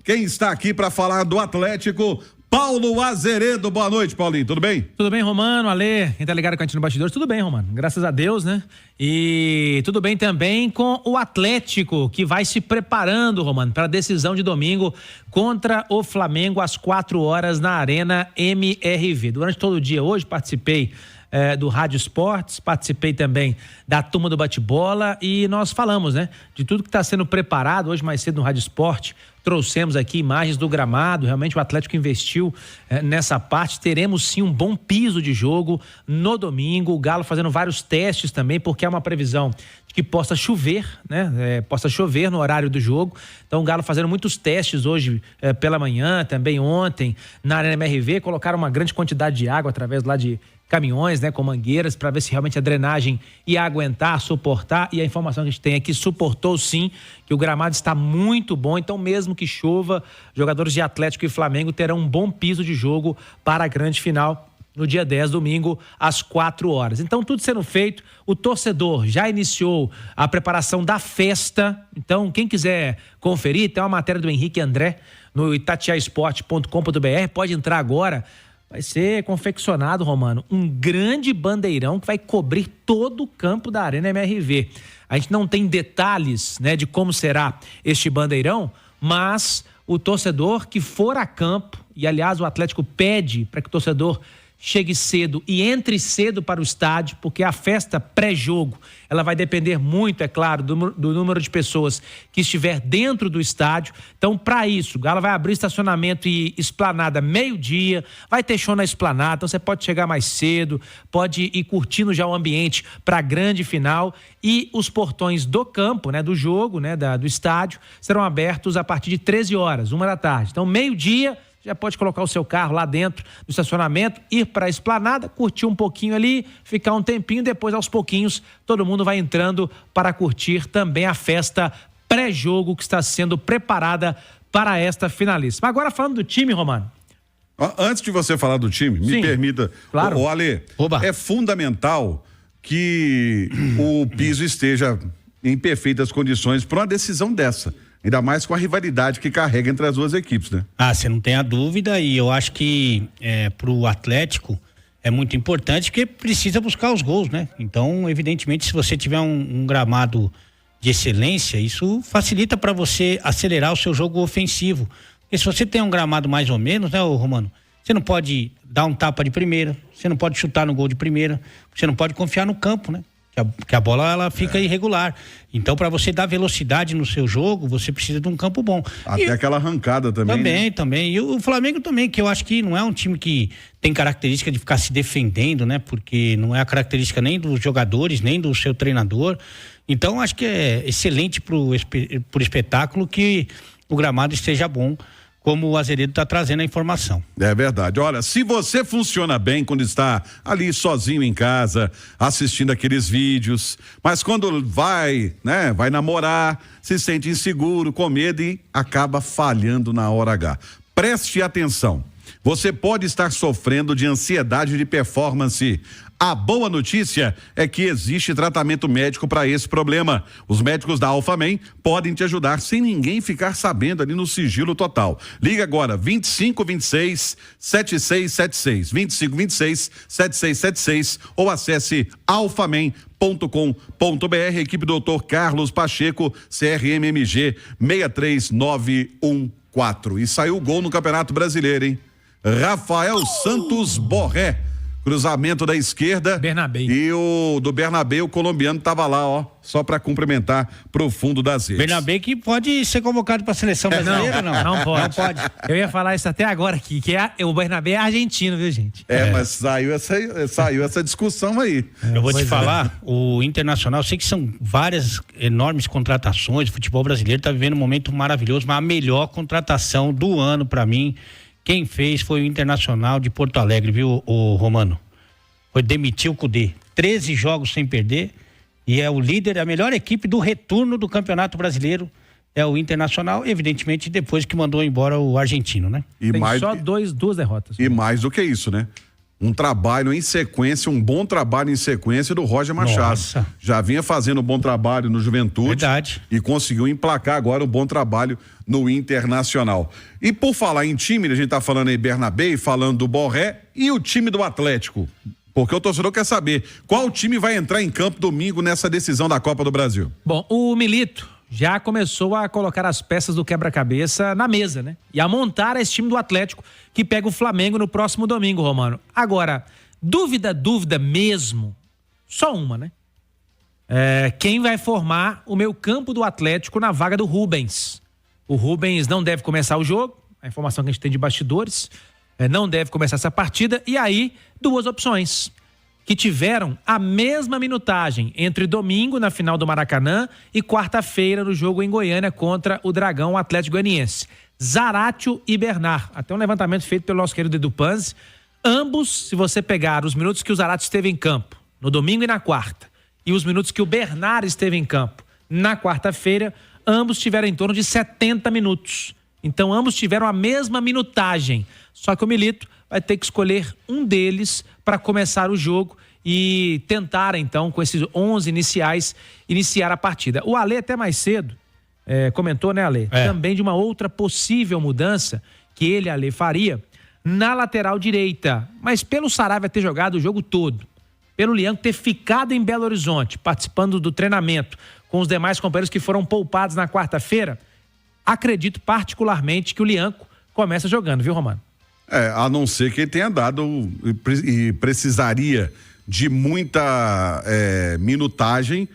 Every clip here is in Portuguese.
Quem está aqui para falar do Atlético, Paulo Azeredo. Boa noite, Paulinho, tudo bem? Tudo bem, Romano, Alê, quem tá ligado com a gente no Bastidores, tudo bem, Romano, graças a Deus, né? E tudo bem também com o Atlético, que vai se preparando, Romano, para a decisão de domingo contra o Flamengo às 4h na Arena MRV. Durante todo o dia hoje participei do Rádio Esportes, participei também da turma do bate-bola e nós falamos, né, de tudo que está sendo preparado. Hoje mais cedo no Rádio Esporte trouxemos aqui imagens do gramado. Realmente o Atlético investiu nessa parte. Teremos sim um bom piso de jogo no domingo, o Galo fazendo vários testes também, porque há uma previsão de que possa chover, né, possa chover no horário do jogo. Então o Galo fazendo muitos testes hoje pela manhã, também ontem na Arena MRV, colocaram uma grande quantidade de água através lá de caminhões, né, com mangueiras, para ver se realmente a drenagem ia aguentar, suportar, e a informação que a gente tem é que suportou sim, que o gramado está muito bom. Então mesmo que chova, jogadores de Atlético e Flamengo terão um bom piso de jogo para a grande final no dia 10, domingo, às 4h. Então tudo sendo feito, o torcedor já iniciou a preparação da festa. Então quem quiser conferir, tem uma matéria do Henrique André no itatiaesporte.com.br, pode entrar agora. Vai ser confeccionado, Romano, um grande bandeirão que vai cobrir todo o campo da Arena MRV. A gente não tem detalhes, né, de como será este bandeirão, mas o torcedor que for a campo, e aliás o Atlético pede para que o torcedor chegue cedo e entre cedo para o estádio, porque a festa pré-jogo, ela vai depender muito, é claro, do número de pessoas que estiver dentro do estádio. Então, para isso, o Galo vai abrir estacionamento e esplanada meio-dia, vai ter show na esplanada, então você pode chegar mais cedo, pode ir curtindo já o ambiente para a grande final, e os portões do campo, né, do jogo, né, do estádio, serão abertos a partir de 13h, 13h. Então, meio-dia, já pode colocar o seu carro lá dentro do estacionamento, ir para a esplanada, curtir um pouquinho ali, ficar um tempinho, depois aos pouquinhos todo mundo vai entrando para curtir também a festa pré-jogo que está sendo preparada para esta finalíssima. Agora falando do time, Romano. Antes de você falar do time, me permita, claro. Ô Alê, é fundamental que o piso esteja em perfeitas condições para uma decisão dessa. Ainda mais com a rivalidade que carrega entre as duas equipes, né? Você não tem a dúvida, e eu acho que pro Atlético é muito importante, porque precisa buscar os gols, né? Então, evidentemente, se você tiver um gramado de excelência, isso facilita para você acelerar o seu jogo ofensivo. Porque se você tem um gramado mais ou menos, né, Romano? Você não pode dar um tapa de primeira, você não pode chutar no gol de primeira, você não pode confiar no campo, né? Que a bola ela fica irregular. Então, para você dar velocidade no seu jogo, você precisa de um campo bom. Até aquela arrancada também. Também. E o Flamengo também, que eu acho que não é um time que tem característica de ficar se defendendo, né? Porque não é a característica nem dos jogadores, nem do seu treinador. Então, acho que é excelente pro espetáculo que o gramado esteja bom, como o Azeredo está trazendo a informação. É verdade. Olha, se você funciona bem quando está ali sozinho em casa, assistindo aqueles vídeos, mas quando vai namorar, se sente inseguro, com medo e acaba falhando na hora H. Preste atenção. Você pode estar sofrendo de ansiedade de performance. A boa notícia é que existe tratamento médico para esse problema. Os médicos da Alphaman podem te ajudar sem ninguém ficar sabendo ali no sigilo total. Liga agora, 2526-7676, 2526-7676 ou acesse alphaman.com.br, equipe Dr. Carlos Pacheco, CRMMG 63914. E saiu o gol no Campeonato Brasileiro, hein? Rafael Santos Borré, cruzamento da esquerda. Bernabé. E o do Bernabé, o colombiano tava lá, ó, só para cumprimentar pro fundo das redes. Bernabé que pode ser convocado para a seleção brasileira, não? Não pode. Eu ia falar isso até agora aqui, que o Bernabé é argentino, viu, gente? Mas saiu essa discussão aí. Eu vou te falar, o Internacional, sei que são várias enormes contratações, o futebol brasileiro tá vivendo um momento maravilhoso, mas a melhor contratação do ano para mim, quem fez foi o Internacional de Porto Alegre, viu, o Romano? Foi demitir o Cudê. 13 jogos sem perder e é o líder, a melhor equipe do retorno do Campeonato Brasileiro é o Internacional, evidentemente depois que mandou embora o argentino, né? E tem mais só duas derrotas. E mais do que isso, né? um trabalho em sequência, um bom trabalho em sequência do Roger Machado. Nossa. Já vinha fazendo um bom trabalho no Juventude. Verdade. E conseguiu emplacar agora um bom trabalho no Internacional. E por falar em time, a gente tá falando aí Bernabé, falando do Borré e o time do Atlético. Porque o torcedor quer saber qual time vai entrar em campo domingo nessa decisão da Copa do Brasil. Bom, o Milito já começou a colocar as peças do quebra-cabeça na mesa, né? E a montar esse time do Atlético que pega o Flamengo no próximo domingo, Romano. Agora, dúvida mesmo, só uma, né? Quem vai formar o meio campo do Atlético na vaga do Rubens? O Rubens não deve começar o jogo, a informação que a gente tem de bastidores, não deve começar essa partida, e aí duas opções que tiveram a mesma minutagem entre domingo na final do Maracanã e quarta-feira no jogo em Goiânia contra o Dragão Atlético Goianiense. Zaratio e Bernard. Até um levantamento feito pelo nosso querido Edu Panzi. Ambos, se você pegar os minutos que o Zaratio esteve em campo no domingo e na quarta e os minutos que o Bernard esteve em campo na quarta-feira, ambos tiveram em torno de 70 minutos. Então ambos tiveram a mesma minutagem. Só que o Milito vai ter que escolher um deles para começar o jogo e tentar, então, com esses 11 iniciais, iniciar a partida. O Alê, até mais cedo, comentou, né, Alê? Também de uma outra possível mudança que ele, Alê, faria na lateral direita. Mas pelo Saravia ter jogado o jogo todo, pelo Lianco ter ficado em Belo Horizonte, participando do treinamento com os demais companheiros que foram poupados na quarta-feira, acredito particularmente que o Lianco começa jogando, viu, Romano? A não ser que ele tenha dado e precisaria de muita minutagem,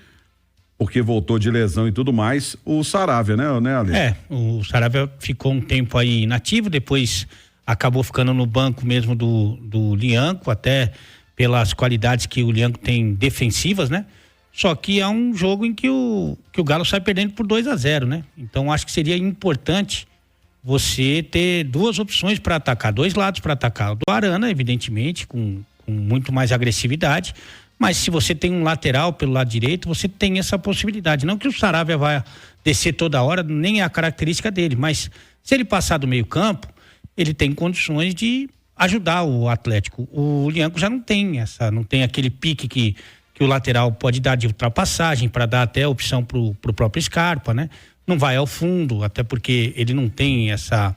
porque voltou de lesão e tudo mais, o Saravia, né, Ale? O Saravia ficou um tempo aí inativo, depois acabou ficando no banco mesmo do Lianco, até pelas qualidades que o Lianco tem defensivas, né? Só que é um jogo em que o Galo sai perdendo por 2-0, né? Então acho que seria importante você ter duas opções para atacar, dois lados para atacar. O do Arana, evidentemente, com muito mais agressividade, mas se você tem um lateral pelo lado direito, você tem essa possibilidade. Não que o Saravia vai descer toda hora, nem é a característica dele, mas se ele passar do meio campo, ele tem condições de ajudar o Atlético. O Lianco já não tem aquele pique que o lateral pode dar de ultrapassagem para dar até opção pro próprio Scarpa, né? Não vai ao fundo, até porque ele não tem essa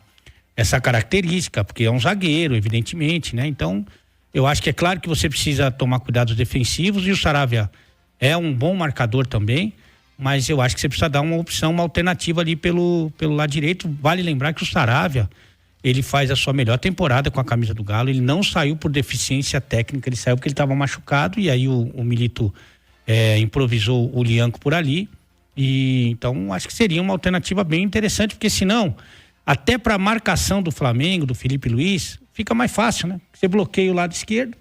característica, porque é um zagueiro, evidentemente, né? Então, eu acho que é claro que você precisa tomar cuidados defensivos e o Saravia é um bom marcador também, mas eu acho que você precisa dar uma opção, uma alternativa ali pelo lado direito. Vale lembrar que o Saravia, ele faz a sua melhor temporada com a camisa do Galo, ele não saiu por deficiência técnica, ele saiu porque ele estava machucado e aí o Milito improvisou o Lianco por ali. E então acho que seria uma alternativa bem interessante, porque senão até para a marcação do Flamengo, do Felipe Luiz, fica mais fácil, né? Você bloqueia o lado esquerdo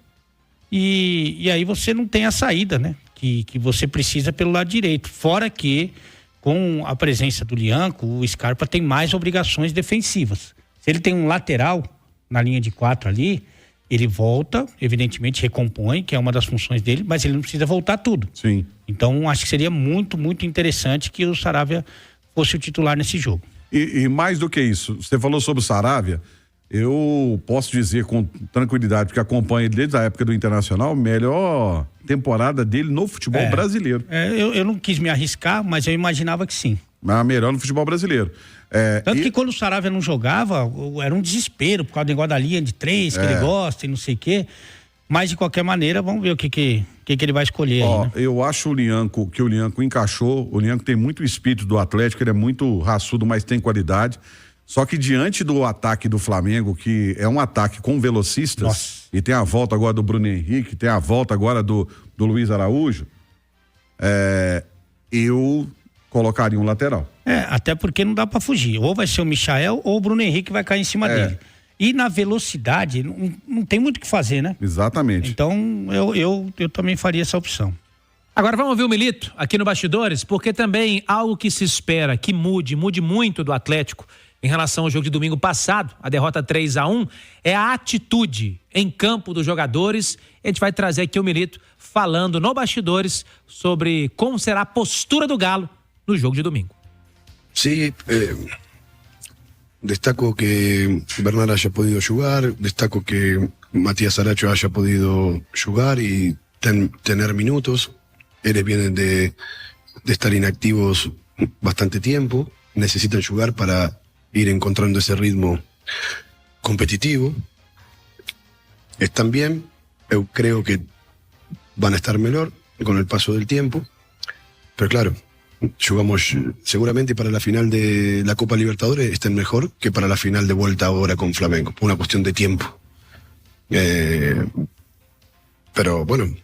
e aí você não tem a saída, né? Que você precisa pelo lado direito. Fora que com a presença do Lianco, o Scarpa tem mais obrigações defensivas. Se ele tem um lateral na linha de 4 ali, ele volta, evidentemente recompõe, que é uma das funções dele, mas ele não precisa voltar tudo. Sim. Então, acho que seria muito, muito interessante que o Saravia fosse o titular nesse jogo. E mais do que isso, você falou sobre o Saravia, eu posso dizer com tranquilidade, porque acompanho ele desde a época do Internacional, melhor temporada dele no futebol brasileiro. Eu não quis me arriscar, mas eu imaginava que sim. A melhor no futebol brasileiro. Tanto que quando o Saravia não jogava, era um desespero por causa do negócio da linha de 3, que ele gosta e não sei o quê. Mas, de qualquer maneira, vamos ver o que ele vai escolher aí, né? Eu acho que o Lianco encaixou. O Lianco tem muito espírito do Atlético, ele é muito raçudo, mas tem qualidade. Só que diante do ataque do Flamengo, que é um ataque com velocistas, Nossa. E tem a volta agora do Bruno Henrique, tem a volta agora do Luiz Araújo, eu colocaria um lateral. Até porque não dá pra fugir. Ou vai ser o Michael ou o Bruno Henrique vai cair em cima dele. E na velocidade, não tem muito o que fazer, né? Exatamente. Então, eu também faria essa opção. Agora vamos ouvir o Milito aqui no Bastidores, porque também algo que se espera que mude muito do Atlético em relação ao jogo de domingo passado, a derrota 3-1, é a atitude em campo dos jogadores. A gente vai trazer aqui o Milito falando no Bastidores sobre como será a postura do Galo no jogo de domingo. Sí, destaco que Bernard haya podido jugar, destaco que Matías Aracho haya podido jugar y tener minutos. Ellos vienen de estar inactivos bastante tiempo, necesitan jugar para ir encontrando ese ritmo competitivo. Están bien, yo creo que van a estar mejor con el paso del tiempo, pero claro, jugamos seguramente para la final de la Copa Libertadores estén mejor que para la final de vuelta ahora con Flamengo, por una cuestión de tiempo. Pero bueno,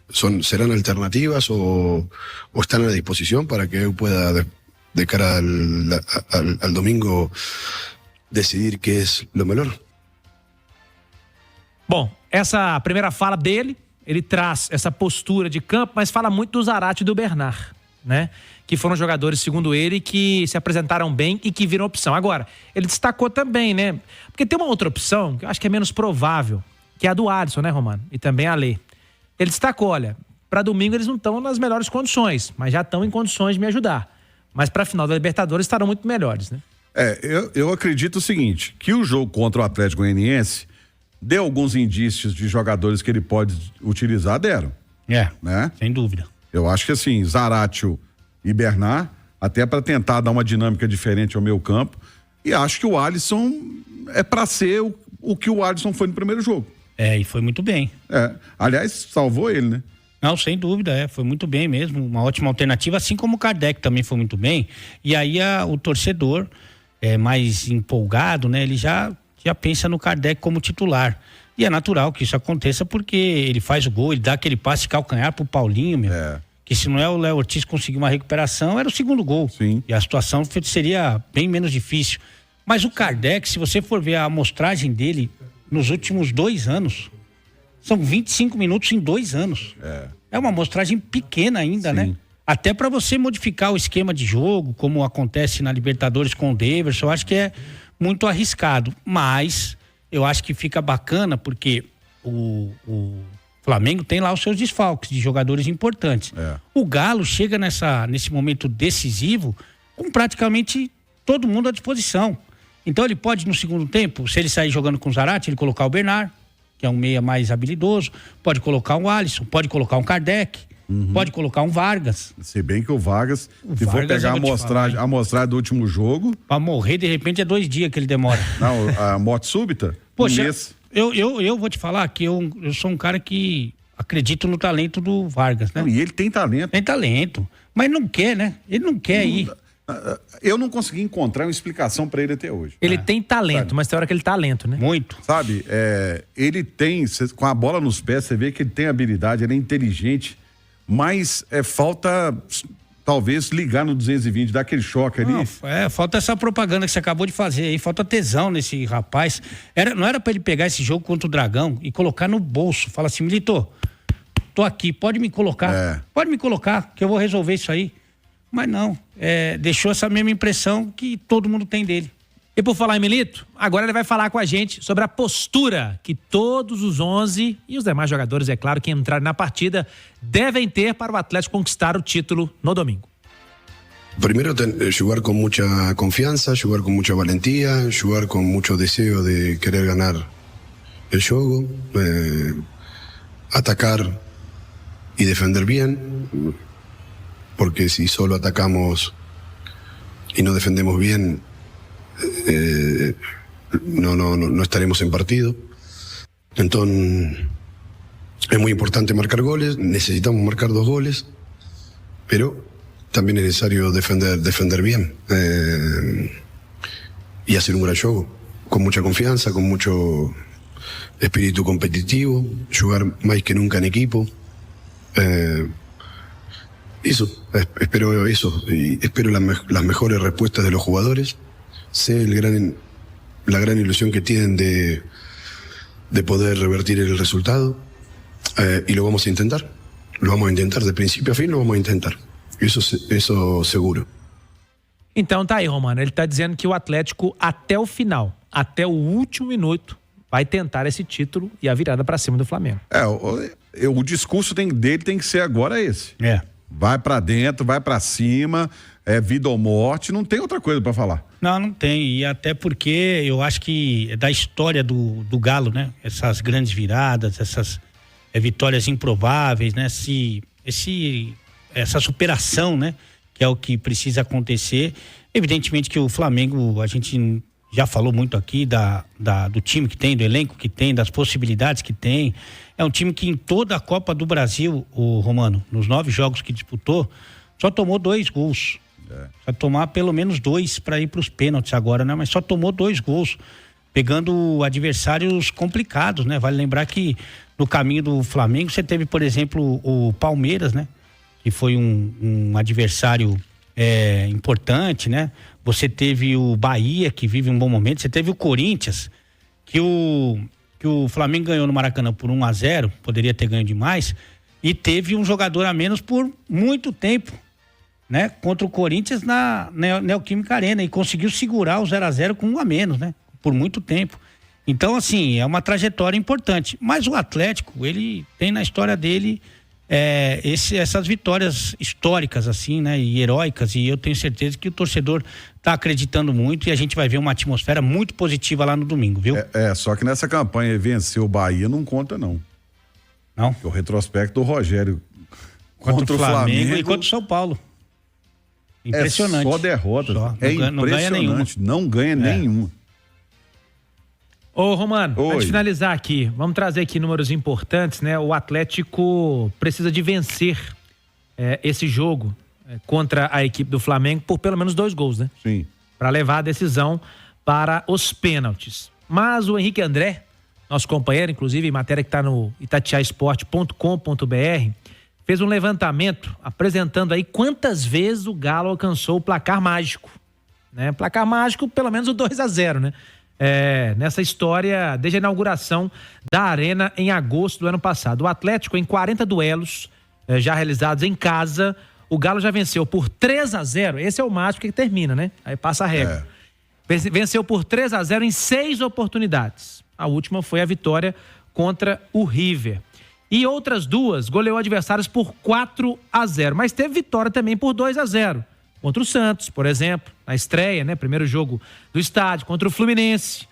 serán alternativas o están a disposición para que yo pueda, de cara al domingo, decidir qué es lo mejor. Bom, essa primeira fala dele, ele traz essa postura de campo, mas fala muito do Zarate e do Bernard, né? Que foram jogadores, segundo ele, que se apresentaram bem e que viram opção. Agora, ele destacou também, né? Porque tem uma outra opção que eu acho que é menos provável, que é a do Alisson, né, Romano? E também a Lê. Ele destacou, olha, para domingo eles não estão nas melhores condições, mas já estão em condições de me ajudar. Mas para a final da Libertadores estarão muito melhores, né? Eu acredito o seguinte, que o jogo contra o Atlético Goianiense deu alguns indícios de jogadores que ele pode utilizar, deram. Né? Sem dúvida. Eu acho que assim, Zaratio e Bernard, até para tentar dar uma dinâmica diferente ao meio campo, e acho que o Alisson é para ser o que o Alisson foi no primeiro jogo. E foi muito bem. Aliás, salvou ele, né? Não, sem dúvida, foi muito bem mesmo, uma ótima alternativa, assim como o Kardec também foi muito bem. E aí o torcedor mais empolgado, né? Ele já pensa no Kardec como titular. E é natural que isso aconteça porque ele faz o gol, ele dá aquele passe calcanhar pro Paulinho, meu. Que se não é o Léo Ortiz conseguir uma recuperação, era o segundo gol. Sim. E a situação seria bem menos difícil. Mas o Kardec, se você for ver a amostragem dele nos últimos 2 anos, são 25 minutos em 2 anos. É uma amostragem pequena ainda, né? Até para você modificar o esquema de jogo, como acontece na Libertadores com o Daverson, eu acho que é muito arriscado. Mas eu acho que fica bacana porque o Flamengo tem lá os seus desfalques de jogadores importantes. O Galo chega nesse momento decisivo com praticamente todo mundo à disposição. Então ele pode, no segundo tempo, se ele sair jogando com o Zarate, ele colocar o Bernard, que é um meia mais habilidoso, pode colocar um Alisson, pode colocar um Kardec, pode colocar um Vargas. Se bem que o Vargas, se for pegar a amostragem do último jogo... Pra morrer, de repente, é 2 dias que ele demora. Não, a morte súbita? Poxa, eu vou te falar que eu sou um cara que acredito no talento do Vargas, né? Não, e ele tem talento. Tem talento, mas não quer, né? Ele não quer ir. Eu não consegui encontrar uma explicação pra ele até hoje. Ele tem talento, mas tem hora que ele tá lento, né? Muito. Sabe, ele tem, com a bola nos pés, você vê que ele tem habilidade, ele é inteligente, mas falta, talvez, ligar no 220, dar aquele choque ali. Não, falta essa propaganda que você acabou de fazer aí, falta tesão nesse rapaz. Não era pra ele pegar esse jogo contra o Dragão e colocar no bolso, fala assim, Milito, tô aqui, pode me colocar, que eu vou resolver isso aí. Mas não, deixou essa mesma impressão que todo mundo tem dele. E por falar em Milito, agora ele vai falar com a gente sobre a postura que todos os 11 e os demais jogadores, é claro, que entrarem na partida, devem ter para o Atlético conquistar o título no domingo. Primero, jugar con mucha confianza, jugar con mucha valentía, jugar con mucho deseo de querer ganar el juego, atacar y defender bien, porque si solo atacamos y no defendemos bien, no estaremos en partido. Entonces es muy importante marcar goles, necesitamos marcar 2 goles, pero también es necesario defender bien y hacer un gran juego, con mucha confianza, con mucho espíritu competitivo, jugar más que nunca en equipo. Espero eso, y espero las mejores respuestas de los jugadores. Sé la gran ilusión que tienen de poder revertir el resultado, y lo vamos a intentar. Lo vamos a intentar, de principio a fin lo vamos a intentar. Isso seguro. Então tá aí, Romano. Ele tá dizendo que o Atlético, até o final, até o último minuto, vai tentar esse título e a virada pra cima do Flamengo. O discurso dele tem que ser agora esse. Vai pra dentro, vai pra cima, vida ou morte, não tem outra coisa pra falar. Não tem. E até porque eu acho que é da história do Galo, né? Essas grandes viradas, essas vitórias improváveis, né? Essa superação, né? Que é o que precisa acontecer. Evidentemente que o Flamengo, a gente já falou muito aqui do time que tem, do elenco que tem, das possibilidades que tem. É um time que em toda a Copa do Brasil, o Romano, nos 9 jogos que disputou, só tomou 2 gols. Vai tomar pelo menos 2 para ir para os pênaltis agora, né? Mas só tomou 2 gols, pegando adversários complicados, né? Vale lembrar que no caminho do Flamengo você teve, por exemplo, o Palmeiras, né? Que foi um adversário importante, né? Você teve o Bahia, que vive um bom momento. Você teve o Corinthians, que o Flamengo ganhou no Maracanã por 1-0, poderia ter ganho demais, e teve um jogador a menos por muito tempo, né? Contra o Corinthians na Neoquímica Arena, e conseguiu segurar o 0-0 com 1 a menos, né? Por muito tempo. Então, assim, é uma trajetória importante. Mas o Atlético, ele tem na história dele essas vitórias históricas, assim, né? E heróicas, e eu tenho certeza que o torcedor tá acreditando muito, e a gente vai ver uma atmosfera muito positiva lá no domingo, viu? Só que nessa campanha vencer o Bahia não conta, não. Não? O retrospecto do Rogério contra o Flamengo e contra o São Paulo. Impressionante. É só derrota. Não ganha nenhuma. Não ganha nenhuma. Ô, Romano, Oi. pra gente finalizar aqui, vamos trazer aqui números importantes, né? O Atlético precisa de vencer esse jogo contra a equipe do Flamengo por pelo menos 2 gols, né? Sim. Para levar a decisão para os pênaltis. Mas o Henrique André, nosso companheiro, inclusive, em matéria que está no itatiaesporte.com.br, fez um levantamento apresentando aí quantas vezes o Galo alcançou o placar mágico, né? Placar mágico, pelo menos o 2-0, né? Nessa história, desde a inauguração da Arena em agosto do ano passado. O Atlético, em 40 duelos já realizados em casa, o Galo já venceu por 3-0. Esse é o mágico que termina, né? Aí passa a régua. Venceu por 3-0 em 6 oportunidades. A última foi a vitória contra o River. E outras 2 goleou adversários por 4-0. Mas teve vitória também por 2-0. Contra o Santos, por exemplo, na estreia, né? Primeiro jogo do estádio, contra o Fluminense,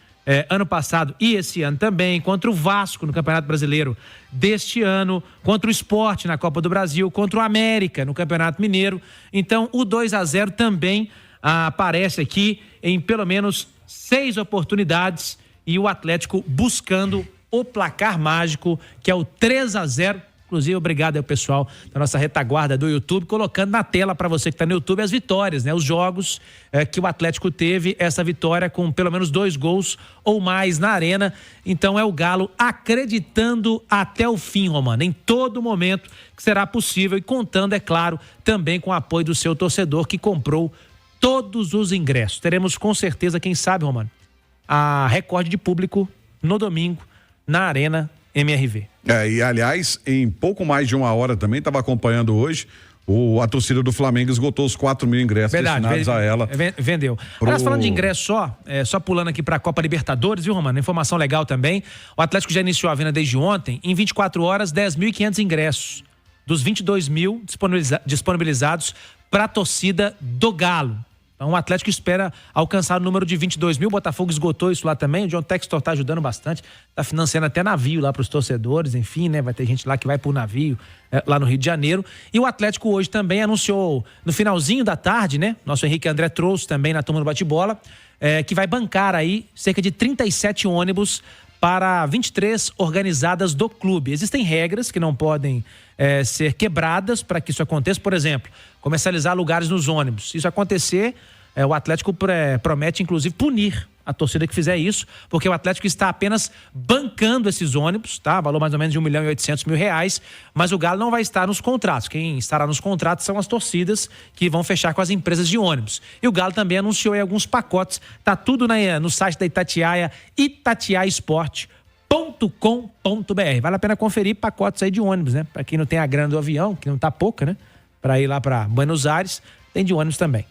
ano passado e esse ano também, contra o Vasco no Campeonato Brasileiro deste ano, contra o Sport na Copa do Brasil, contra o América no Campeonato Mineiro. Então, o 2-0 também aparece aqui em pelo menos 6 oportunidades, e o Atlético buscando o placar mágico, que é o 3-0. Inclusive, obrigado ao pessoal da nossa retaguarda do YouTube, colocando na tela para você que está no YouTube as vitórias, né? Os jogos que o Atlético teve essa vitória com pelo menos 2 gols ou mais na Arena. Então é o Galo acreditando até o fim, Romano, em todo momento que será possível, e contando, é claro, também com o apoio do seu torcedor que comprou todos os ingressos. Teremos com certeza, quem sabe, Romano, a recorde de público no domingo na Arena MRV. E aliás, em pouco mais de 1 hora também, estava acompanhando hoje, a torcida do Flamengo esgotou os 4 mil ingressos destinados a ela. Vendeu. Aliás, falando de ingresso só pulando aqui para a Copa Libertadores, viu, Romano? Informação legal também. O Atlético já iniciou a venda desde ontem. Em 24 horas, 10.500 ingressos. Dos 22 mil disponibilizados para a torcida do Galo. Então o Atlético espera alcançar o número de 22 mil. O Botafogo esgotou isso lá também. O John Textor está ajudando bastante. Está financiando até navio lá para os torcedores. Enfim, né? Vai ter gente lá que vai por navio lá no Rio de Janeiro. E o Atlético hoje também anunciou, no finalzinho da tarde, né? Nosso Henrique André trouxe também na turma do bate-bola, que vai bancar aí cerca de 37 ônibus para 23 organizadas do clube. Existem regras que não podem ser quebradas para que isso aconteça. Por exemplo, comercializar lugares nos ônibus. Se isso acontecer, o Atlético promete, inclusive, punir a torcida que fizer isso, porque o Atlético está apenas bancando esses ônibus, tá? Valor mais ou menos de R$1.800.000, mas o Galo não vai estar nos contratos. Quem estará nos contratos são as torcidas que vão fechar com as empresas de ônibus. E o Galo também anunciou aí alguns pacotes. Tá tudo no site da Itatiaia, itatiaesporte.com.br. Vale a pena conferir pacotes aí de ônibus, né? Para quem não tem a grana do avião, que não tá pouca, né? Para ir lá para Buenos Aires, tem de ônibus também.